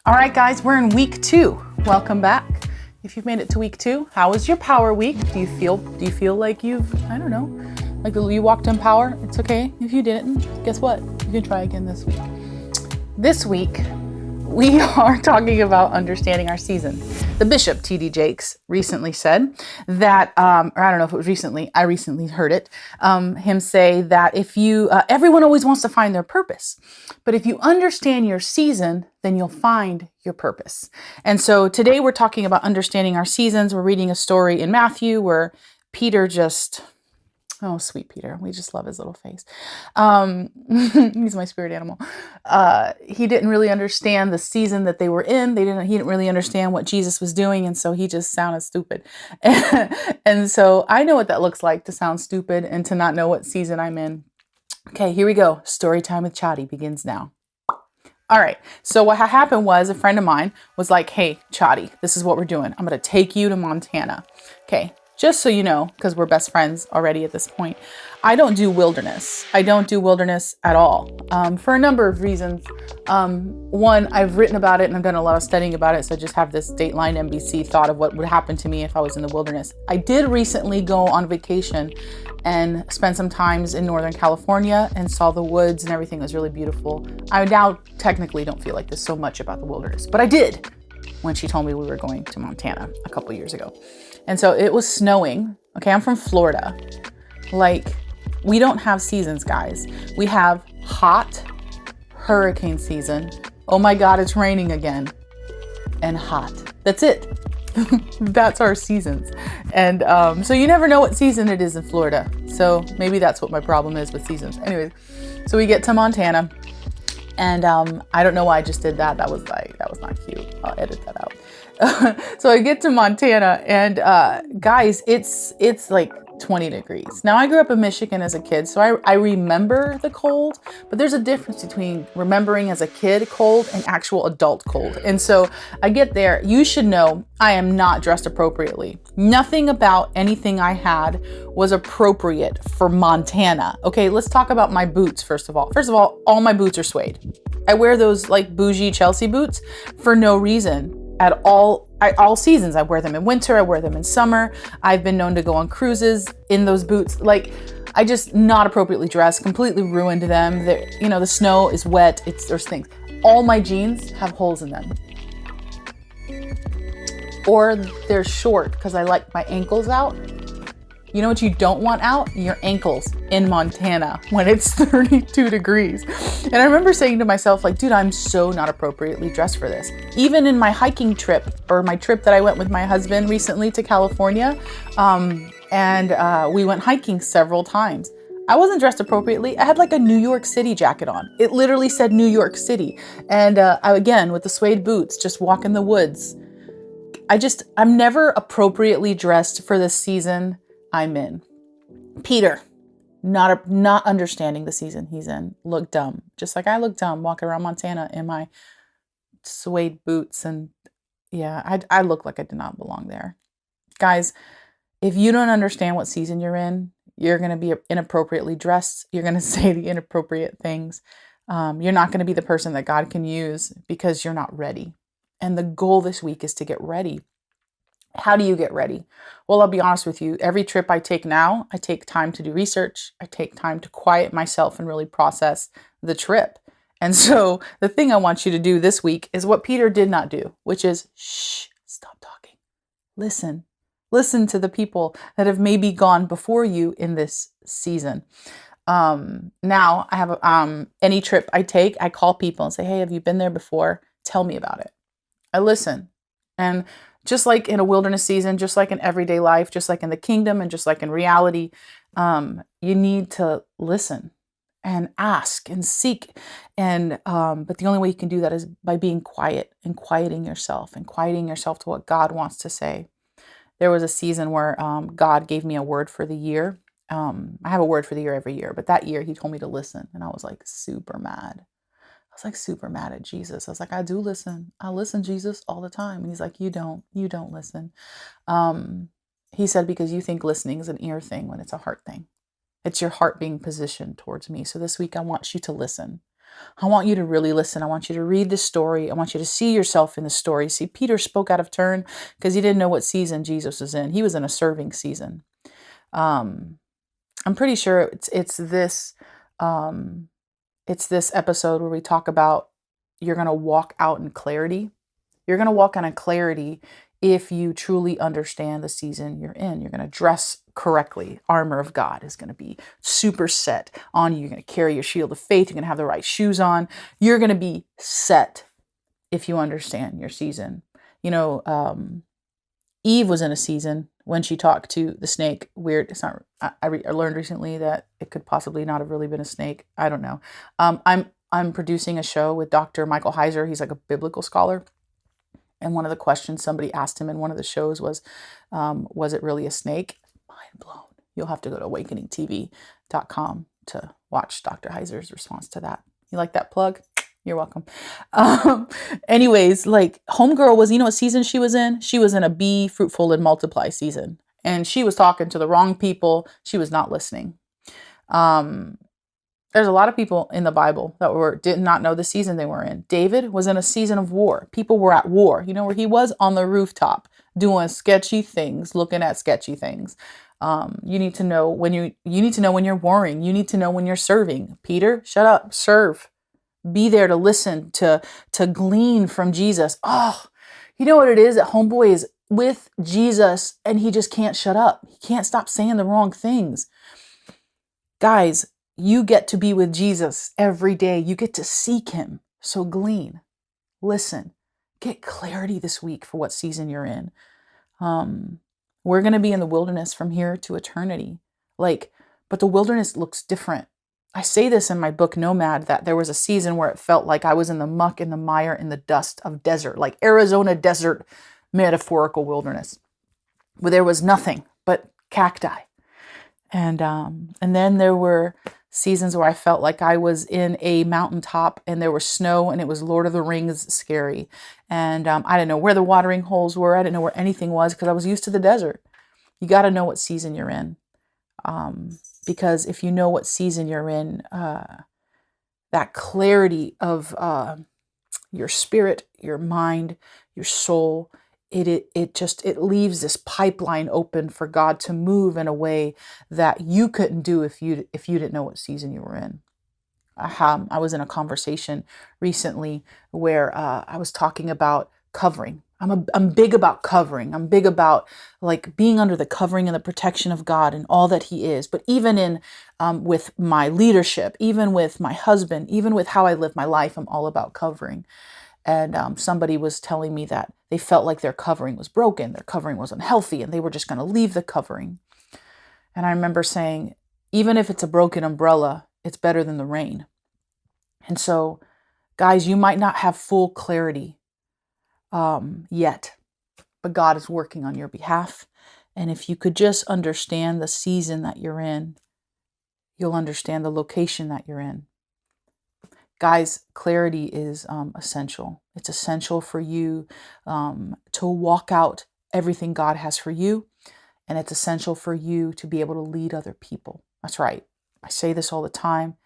All right, guys, we're in week 2. Welcome back. If you've made it to week 2, how was your power week? Do you feel like I don't know, like you walked in power? It's okay if you didn't. Guess what? You can try again this week. This week, we are talking about understanding our season. The Bishop, T.D. Jakes, recently said that, or I don't know if it was recently, I recently heard it, him say that if you, everyone always wants to find their purpose, but if you understand your season, then you'll find your purpose. And so today we're talking about understanding our seasons. We're reading a story in Matthew where Peter oh, sweet Peter. We just love his little face. He's my spirit animal. He didn't really understand the season that they were in. He didn't really understand what Jesus was doing. And so he just sounded stupid. And so I know what that looks like, to sound stupid and to not know what season I'm in. Okay, here we go. Story time with Chari begins now. All right. So what happened was a friend of mine was like, hey, Chari, this is what we're doing. I'm going to take you to Montana. Okay. Just so you know, because we're best friends already at this point, I don't do wilderness. I don't do wilderness at all, for a number of reasons. One, I've written about it and I've done a lot of studying about it. So I just have this Dateline NBC thought of what would happen to me if I was in the wilderness. I did recently go on vacation and spend some times in Northern California and saw the woods and everything was really beautiful. I now technically don't feel like this so much about the wilderness, but I did when she told me we were going to Montana a couple years ago. And so it was snowing. Okay, I'm from Florida. Like, we don't have seasons, guys. We have hot hurricane season. Oh my God, it's raining again. And hot. That's it. That's our seasons. And so you never know what season it is in Florida. So maybe that's what my problem is with seasons. Anyways, so we get to Montana. And I don't know why I just did that. That was not cute. I'll edit that out. So I get to Montana and guys, it's like 20 degrees. Now I grew up in Michigan as a kid, so I remember the cold, but there's a difference between remembering as a kid cold and actual adult cold. And so I get there. You should know I am not dressed appropriately. Nothing about anything I had was appropriate for Montana. Okay, let's talk about my boots first of all. First of all my boots are suede. I wear those like bougie Chelsea boots for no reason at all. All seasons. I wear them in winter. I wear them in summer. I've been known to go on cruises in those boots. Like, I just not appropriately dressed, completely ruined them. The snow is wet. There's things. All my jeans have holes in them. Or they're short because I like my ankles out. You know what you don't want out? Your ankles in Montana when it's 32 degrees. And I remember saying to myself, like, dude, I'm so not appropriately dressed for this. Even in my hiking trip, or my trip that I went with my husband recently to California, and we went hiking several times. I wasn't dressed appropriately. I had like a New York City jacket on. It literally said New York City. And again, with the suede boots, just walk in the woods. I'm never appropriately dressed for the season I'm in. Peter, not understanding the season he's in, looked dumb. Just like I look dumb walking around Montana in my suede boots. And yeah, I look like I did not belong there. Guys, if you don't understand what season you're in, you're going to be inappropriately dressed. You're going to say the inappropriate things. You're not going to be the person that God can use because you're not ready. And the goal this week is to get ready. How do you get ready? Well, I'll be honest with you. Every trip I take now, I take time to do research. I take time to quiet myself and really process the trip. And so the thing I want you to do this week is what Peter did not do, which is, stop talking. Listen. Listen to the people that have maybe gone before you in this season. Now I have any trip I take, I call people and say, hey, have you been there before? Tell me about it. I listen. And just like in a wilderness season, just like in everyday life, just like in the kingdom and just like in reality, you need to listen and ask and seek. And but the only way you can do that is by being quiet and quieting yourself to what God wants to say. There was a season where God gave me a word for the year. I have a word for the year every year, but that year he told me to listen. And I was like super mad. I was like super mad at Jesus. I was like, I do listen. I listen, Jesus, all the time. And he's like, you don't listen. He said, because you think listening is an ear thing when it's a heart thing. It's your heart being positioned towards me. So this week I want you to listen. I want you to really listen. I want you to read the story. I want you to see yourself in the story. See, Peter spoke out of turn because he didn't know what season Jesus was in. He was in a serving season. I'm pretty sure it's this episode where we talk about you're going to walk out in clarity. You're going to walk out in clarity if you truly understand the season you're in. You're going to dress correctly. Armor of God is going to be super set on you. You're going to carry your shield of faith. You're going to have the right shoes on. You're going to be set if you understand your season. Eve was in a season when she talked to the snake. Weird. It's not. I learned recently that it could possibly not have really been a snake. I don't know. I'm producing a show with Dr. Michael Heiser. He's like a biblical scholar. And one of the questions somebody asked him in one of the shows was it really a snake? Mind blown. You'll have to go to awakeningtv.com to watch Dr. Heiser's response to that. You like that plug? You're welcome. Anyways, like homegirl was, what season she was in? She was in a be fruitful and multiply season. And she was talking to the wrong people. She was not listening. There's a lot of people in the Bible that did not know the season they were in. David was in a season of war. People were at war. Where he was on the rooftop doing sketchy things, looking at sketchy things. You need to know when you need to know when you're warring. You need to know when you're serving. Peter, shut up, serve. Be there to listen, to glean from Jesus. Oh, you know what it is? That homeboy is with Jesus and he just can't shut up. He can't stop saying the wrong things. Guys, you get to be with Jesus every day. You get to seek him. So glean, listen, get clarity this week for what season you're in. We're going to be in the wilderness from here to eternity. But the wilderness looks different. I say this in my book, Nomad, that there was a season where it felt like I was in the muck, in the mire, in the dust of desert, like Arizona desert, metaphorical wilderness, where there was nothing but cacti. And then there were seasons where I felt like I was in a mountaintop and there was snow and it was Lord of the Rings scary. And I didn't know where the watering holes were. I didn't know where anything was because I was used to the desert. You got to know what season you're in. Because if you know what season you're in, that clarity of your spirit, your mind, your soul, it leaves this pipeline open for God to move in a way that you couldn't do if you didn't know what season you were in. I was in a conversation recently where I was talking about covering. I'm big about covering. I'm big about being under the covering and the protection of God and all that he is. But even in with my leadership, even with my husband, even with how I live my life, I'm all about covering. And somebody was telling me that they felt like their covering was broken, their covering was unhealthy, and they were just going to leave the covering. And I remember saying, even if it's a broken umbrella, it's better than the rain. And so, guys, you might not have full clarity yet, but God is working on your behalf. And if you could just understand the season that you're in, you'll understand the location that you're in. Guys, clarity is essential. It's essential for you to walk out everything God has for you. And it's essential for you to be able to lead other people. That's right. I say this all the time.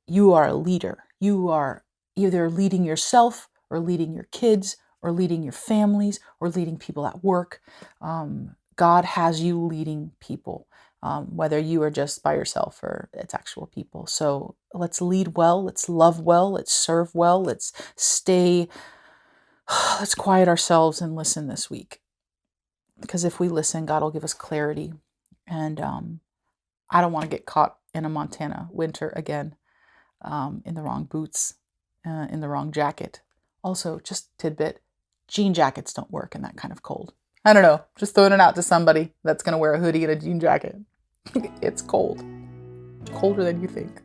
You are a leader. You are either leading yourself or leading your kids or leading your families or leading people at work. God has you leading people. Whether you are just by yourself or it's actual people. So let's lead well, let's love well, let's serve well, let's quiet ourselves and listen this week. Because if we listen, God will give us clarity. And I don't want to get caught in a Montana winter again, in the wrong boots, in the wrong jacket. Also, just tidbit, jean jackets don't work in that kind of cold. I don't know, just throwing it out to somebody that's going to wear a hoodie and a jean jacket. It's cold. Colder than you think.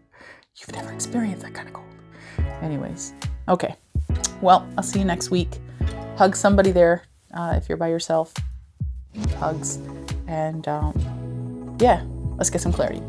You've never experienced that kind of cold. Anyways, okay. Well, I'll see you next week. Hug somebody there if you're by yourself. Hugs. And let's get some clarity.